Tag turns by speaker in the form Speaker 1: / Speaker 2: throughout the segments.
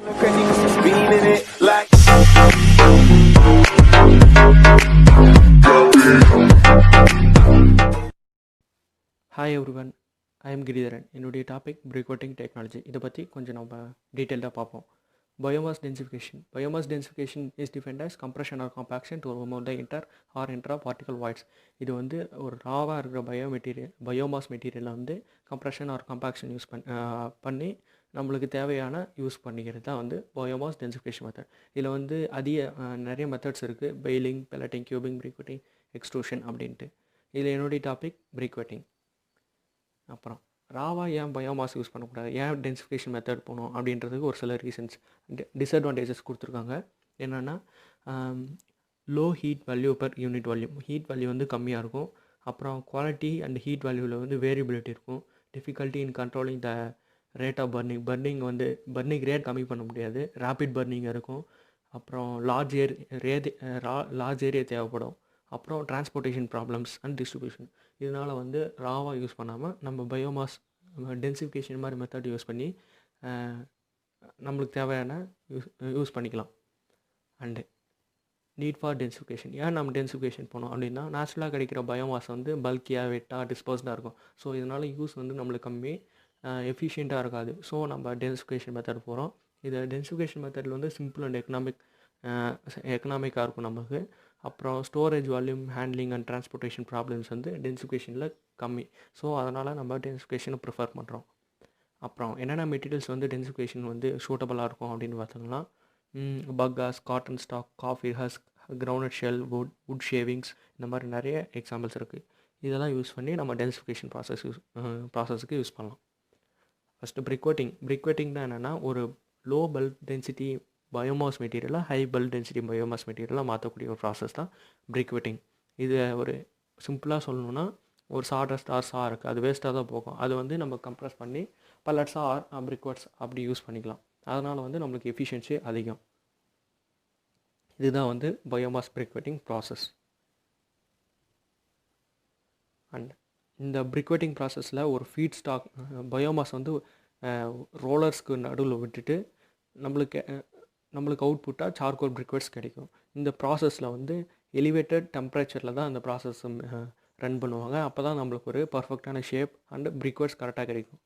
Speaker 1: Hi everyone, I am Giridharan. என்னுடைய topic பிரிக்வட்டிங் technology. இதை பற்றி கொஞ்சம் நம்ம டீட்டெயில்டாக பார்ப்போம். Biomass டென்சிஃபிகேஷன் is defined as compression or compaction to remove the inter or intra particle voids. இது வந்து ஒரு ராவாக இருக்கிற பயோமாஸ் மெட்டீரியலை வந்து கம்ப்ரெஷன் ஆர் கம்பாக்ஷன் யூஸ் பண்ணி நம்மளுக்கு தேவையான யூஸ் பண்ணிக்கிறது தான் வந்து பயோமாஸ் டென்சிஃபிகேஷன் மெத்தட். இதில் வந்து நிறைய மெத்தட்ஸ் இருக்குது. பெயிலிங், பெல்லட்டிங், கியூபிங், பிரிக்வட்டிங், எக்ஸ்ட்ரூஷன் அப்படின்ட்டு. இதில் என்னுடைய டாபிக் பிரிக்வட்டிங். அப்புறம் ராவாக ஏன் பயோமாஸ் யூஸ் பண்ணக்கூடாது, ஏன் டென்சிஃபிகேஷன் மெத்தட் போகணும் அப்படின்றதுக்கு ஒரு சில ரீசன்ஸ், டிஸ்அட்வான்டேஜஸ் கொடுத்துருக்காங்க. என்னென்னா low heat value per unit volume, heat value வந்து கம்மியாக இருக்கும். அப்புறம் குவாலிட்டி அண்ட் ஹீட் வேல்யூவில் வந்து வேரியபிலிட்டி இருக்கும். Difficulty in controlling the rate of burning வந்து பர்னிங் ரேட் கம்மி பண்ண முடியாது, ரேபிட் பர்னிங் இருக்கும். அப்புறம் லார்ஜ் ஏரியா தேவைப்படும். அப்புறம் டிரான்ஸ்போர்ட்டேஷன் ப்ராப்ளம்ஸ் அண்ட் டிஸ்ட்ரிபியூஷன். இதனால் வந்து ராவாக யூஸ் பண்ணாமல் நம்ம பயோமாஸ் டென்சிஃபிகேஷன் மாதிரி மெத்தட் யூஸ் பண்ணி நம்மளுக்கு தேவையான யூஸ் பண்ணிக்கலாம். And need for டென்சிஃபிகேஷன். ஏன் நம்ம டென்சிஃபிகேஷன் போனோம் அப்படின்னா, நேச்சுரலாக கிடைக்கிற பயோமாஸ் வந்து பல்கியாக, வெட்டாக, டிஸ்போஸ்டாக இருக்கும். ஸோ இதனால் யூஸ் வந்து நம்மளுக்கு கம்மி, எஃபிஷியண்ட்டாக இருக்காது. ஸோ நம்ம டென்சிஃபிகேஷன் மெத்தட் போகிறோம். இது டென்சிஃபிகேஷன் மெத்தடில் வந்து சிம்பிள் அண்ட் எக்கனாமிக்காக இருக்கும் நமக்கு. அப்புறம் storage volume, handling and transportation problems வந்து டென்சிஃபிகேஷனில் கம்மி. ஸோ அதனால் நம்ம டென்சிஃபிகேஷனை ப்ரிஃபர் பண்ணுறோம். அப்புறம் என்னென்ன மெட்டீரியல்ஸ் வந்து டென்சிஃபிகேஷன் வந்து சூட்டபுளாக இருக்கும் அப்படின்னு பார்த்தோம்னா, bagasse, cotton stalk, coffee husk, ground shell, wood shavings, இந்த மாதிரி நிறைய எக்ஸாம்பிள்ஸ் இருக்குது. இதெல்லாம் யூஸ் பண்ணி நம்ம டென்சிஃபிகேஷன் ப்ராசஸுக்கு யூஸ் பண்ணலாம். ஃபஸ்ட்டு பிரிக்வட்டிங்னா என்னென்னா, ஒரு லோ பல்க் டென்சிட்டி பயோமாஸ் மெட்டீரியலாக ஹை பல்க் டென்சிட்டி பயோமாஸ் மெட்டீரியலாக மாற்றக்கூடிய ஒரு ப்ராசஸ் தான் பிரிக்வட்டிங். இது ஒரு சிம்பிளாக சொல்லணுன்னா, ஒரு சாடஸ்ட் ஆர் சா இருக்குது, அது வேஸ்ட்டாக தான் போகும். அது வந்து நம்ம கம்ப்ரெஸ் பண்ணி பல்லட்ஸாக ஆர் பிரிக்வட்ஸ் அப்படி யூஸ் பண்ணிக்கலாம். அதனால் வந்து நம்மளுக்கு எஃபிஷியன்சி அதிகம். இதுதான் வந்து பயோமாஸ் பிரிக்வட்டிங் ப்ராசஸ். அண்ட் இந்த பிரிக்வட்டிங் ப்ராசஸில் ஒரு ஃபீட் ஸ்டாக் பயோமாஸ் வந்து ரோலர்ஸ்க்கு நடுவில் விட்டுட்டு நம்மளுக்கு அவுட்புட்டாக சார்கோல் பிரிக்வட்ஸ் கிடைக்கும். இந்த ப்ராசஸில் வந்து எலிவேட்டட் டெம்பரேச்சரில் தான் அந்த ப்ராசஸ் ரன் பண்ணுவாங்க. அப்போ தான் நம்மளுக்கு ஒரு பர்ஃபெக்டான ஷேப் அண்ட் பிரிக்வட்ஸ் கரெக்டாக கிடைக்கும்.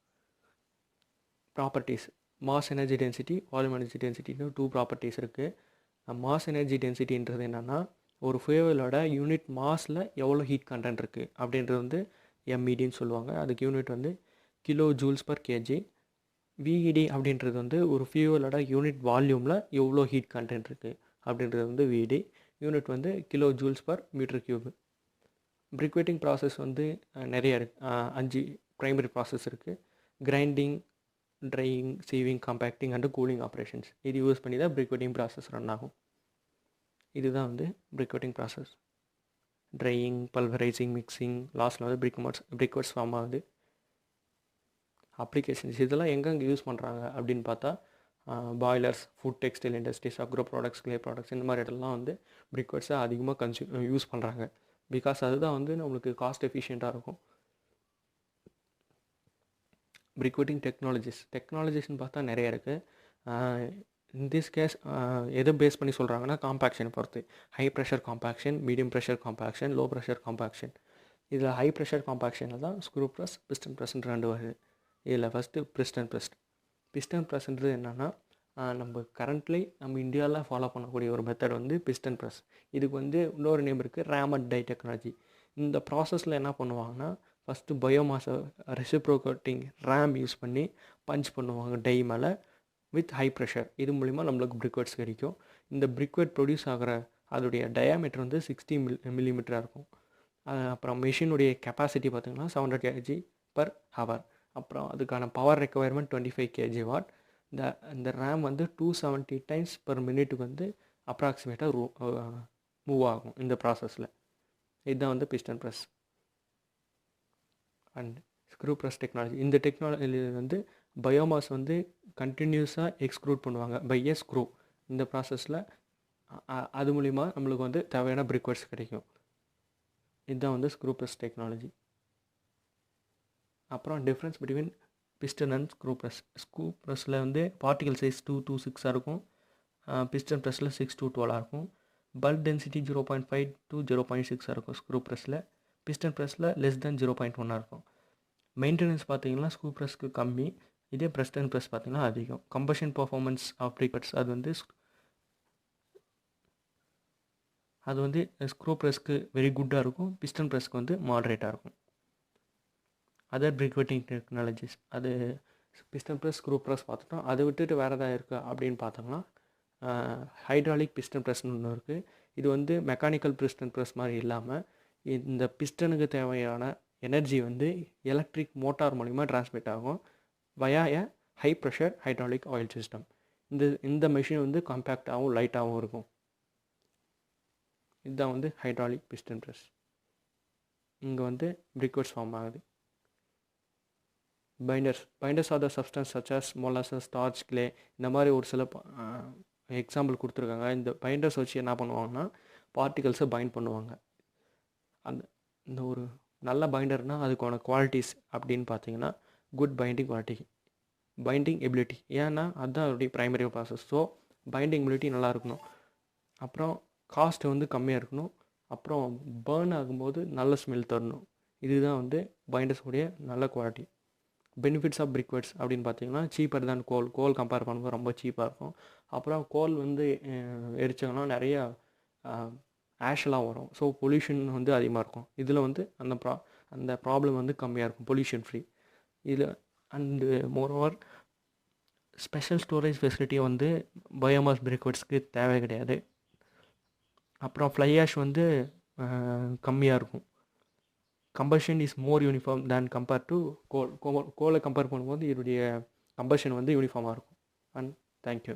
Speaker 1: Properties, mass energy density, volume energy டென்சிட்டின்னு 2 ப்ராப்பர்ட்டிஸ் இருக்குது. மாஸ் எனர்ஜி டென்சிட்டின்றது என்னென்னா, ஒரு ஃபியூவலோட யூனிட் மாஸில் எவ்வளோ ஹீட் கண்டென்ட் இருக்குது அப்படின்றது வந்து எம்இடின்னு சொல்லுவாங்க. அதுக்கு யூனிட் வந்து கிலோ ஜூல்ஸ் பர் கேஜி. விஇடி அப்படின்றது வந்து ஒரு ஃபியூவலோட யூனிட் வால்யூமில் எவ்வளோ ஹீட் கண்டென்ட் இருக்குது அப்படின்றது வந்து விஇடி. யூனிட் வந்து kilo joules per metre cube. Briquetting process வந்து நிறைய இருக்குது. 5 ப்ரைமரி ப்ராசஸ் இருக்குது. Grinding, drying, sieving, compacting and cooling operations. இது யூஸ் பண்ணி தான் பிரிக்வட்டிங் ப்ராசஸ் ரன் ஆகும். இதுதான் வந்து briquetting process. Drying, pulverising, mixing, லாஸ்ட்டில் வந்து பிரிக்வட்ஸ் ஃபார்ம் ஆகுது. அப்ளிகேஷன்ஸ் இதெல்லாம் எங்கெங்கே யூஸ் பண்ணுறாங்க அப்படின்னு பார்த்தா, boilers, food textile industries, agro products, clay products, இந்த மாதிரி இடத்துலலாம் வந்து பிரிக்வட்ஸை அதிகமாக யூஸ் பண்ணுறாங்க. பிகாஸ் அதுதான் வந்து நம்மளுக்கு காஸ்ட் எஃபிஷியண்ட்டாக இருக்கும். பிரிக்வட்டிங் டெக்னாலஜிஸ்ன்னு பார்த்தா நிறைய இருக்குது. இன் திஸ் கேஸ் எதை பேஸ் பண்ணி சொல்கிறாங்கன்னா, காம்பேக்ஷனை பொறுத்து high pressure compaction, medium pressure compaction, low pressure compaction. இதில் ஹை ப்ரெஷர் காம்பேக்ஷனில் தான் ஸ்க்ரூ ப்ரெஸ், பிஸ்டன் ப்ரெஸ்ன்னு 2 வருது. இதில் ஃபஸ்ட்டு பிஸ்டன் ப்ரெஸ்ன்றது என்னென்னா, நம்ம இந்தியாவில் ஃபாலோ பண்ணக்கூடிய ஒரு மெத்தட் வந்து பிஸ்டன் ப்ரெஸ். இதுக்கு வந்து இன்னொரு நேம் இருக்குது, ரேமட் டை டெக்னாலஜி. இந்த ப்ராசஸில் என்ன பண்ணுவாங்கன்னா, ஃபஸ்ட்டு பயோமாஸை ரெசிப்ரோகேட்டிங் ரேம் யூஸ் பண்ணி பஞ்ச் பண்ணுவாங்க டை மேலே வித் ஹை ப்ரெஷர். இது மூலிமா நம்மளுக்கு பிரிக்வட்ஸ் கிடைக்கும். இந்த பிரிக்வட் ப்ரொடியூஸ் ஆகிற அதோடைய டயாமீட்டர் வந்து 60 மில்லிமீட்டராக இருக்கும். அப்புறம் மிஷினுடைய கெப்பாசிட்டி பார்த்திங்கன்னா 700 kg per hour. அப்புறம் அதுக்கான பவர் ரெக்குவயர்மெண்ட் 25 kW. இந்த ரேம் வந்து 270 times per minute வந்து அப்ராக்சிமேட்டாக மூவ் ஆகும் இந்த ப்ராசஸில். இதுதான் வந்து piston press and screw press technology. இந்த டெக்னாலஜி வந்து பயோமாஸ் வந்து கண்டினியூஸாக எக்ஸ்க்ரூட் பண்ணுவாங்க பை எ ஸ்க்ரூ. இந்த ப்ராசஸில் அது மூலிமா நம்மளுக்கு வந்து தேவையான பிரிக்வட்ஸ் கிடைக்கும். இதுதான் வந்து ஸ்க்ரூ ப்ரெஸ் டெக்னாலஜி. அப்புறம் difference between piston and screw ப்ரெஸ்ஸில் வந்து பார்ட்டிகல் சைஸ் 2 to 6 இருக்கும். பிஸ்டன் ப்ரெஸ்ஸில் 6 to 12 இருக்கும். பல்க் டென்சிட்டி 0.5 to 0.6 இருக்கும் ஸ்க்ரூ ப்ரெஸ்ஸில். பிஸ்டன் ப்ரெஸ்ஸில் லெஸ் தென் 0.1 இருக்கும். மெயின்டெனன்ஸ் பார்த்தீங்கன்னா ஸ்க்ரூ ப்ரெஸ்க்கு கம்மி, இதே பிஸ்டன் ப்ரெஸ் பார்த்தீங்கன்னா அதிகம். கம்பஷன் பர்ஃபார்மன்ஸ் ஆஃப் பிரிக்வெட்ஸ் அது வந்து ஸ்க்ரூ ப்ரெஸ்க்கு வெரி குட்டாக இருக்கும், பிஸ்டன் ப்ரெஸ்க்கு வந்து மாடரேட்டாக இருக்கும். அதர் பிரிக்வெட்டிங் டெக்னாலஜிஸ், அது பிஸ்டன் ப்ரெஸ் ஸ்க்ரூ ப்ரெஸ் பார்த்துட்டோம். அதை விட்டுட்டு வேறு எதாவது இருக்கா அப்படின்னு பார்த்தோம்னா ஹைட்ராலிக் பிஸ்டன் ப்ரெஸ்னு ஒன்று இருக்குது. இது வந்து மெக்கானிக்கல் பிஸ்டன் ப்ரெஸ் மாதிரி இல்லாமல் இந்த பிஸ்டனுக்கு தேவையான எனர்ஜி வந்து எலக்ட்ரிக் மோட்டார் மூலிமா டிரான்ஸ்மிட் ஆகும் via a high pressure hydraulic oil system. இந்த மெஷின் வந்து காம்பேக்டாகவும் லைட்டாகவும் இருக்கும். இதுதான் வந்து ஹைட்ராலிக் பிஸ்டன் ப்ரெஸ். இங்கே வந்து பிரிக்வெட்ஸ் ஃபார்ம் ஆகுது. Binders are the substance such as molasses, starch, clay, இந்த மாதிரி ஒரு சில எக்ஸாம்பிள் கொடுத்துருக்காங்க. இந்த பைண்டர்ஸ் வச்சு என்ன பண்ணுவாங்கன்னா பார்ட்டிகல்ஸை பைண்ட் பண்ணுவாங்க. இந்த ஒரு நல்ல பைண்டர்னால் அதுக்கான குவாலிட்டிஸ் அப்படின்னு பார்த்தீங்கன்னா குட் பைண்டிங் எபிலிட்டி. ஏன்னா அதுதான் அவருடைய primary process. So binding ability நல்லா இருக்கணும். அப்புறம் காஸ்ட் வந்து கம்மியாக இருக்கணும். அப்புறம் பேர்ன் ஆகும்போது நல்ல ஸ்மெல் தரணும். இதுதான் வந்து பைண்டர்ஸுடைய நல்ல குவாலிட்டி. பெனிஃபிட்ஸ் ஆஃப் பிரிக்வெட்ஸ் அப்படின்னு பார்த்தீங்கன்னா சீப்பர் தான் கோல் கம்பேர் பண்ணும்போது ரொம்ப சீப்பாக இருக்கும். அப்புறம் கோல் வந்து எரிச்சோன்னா நிறையா ஆஷெலாம் வரும். ஸோ பொல்யூஷன் வந்து அதிகமாக இருக்கும். இதில் வந்து அந்த ப்ராப்ளம் வந்து கம்மியாக இருக்கும், பொல்யூஷன் ஃப்ரீ இதில். அண்டு மோரோவர் ஸ்பெஷல் ஸ்டோரேஜ் ஃபெசிலிட்டியை வந்து பயோமாஸ் பிரிக்வெட்ஸ்க்கு தேவை கிடையாது. அப்புறம் ஃப்ளை ஆஷ் வந்து கம்மியாக இருக்கும். Combustion is more uniform than compare to கோலை கம்பேர் பண்ணும்போது இதனுடைய கம்பஷன் வந்து யூனிஃபார்மாக இருக்கும். And thank you.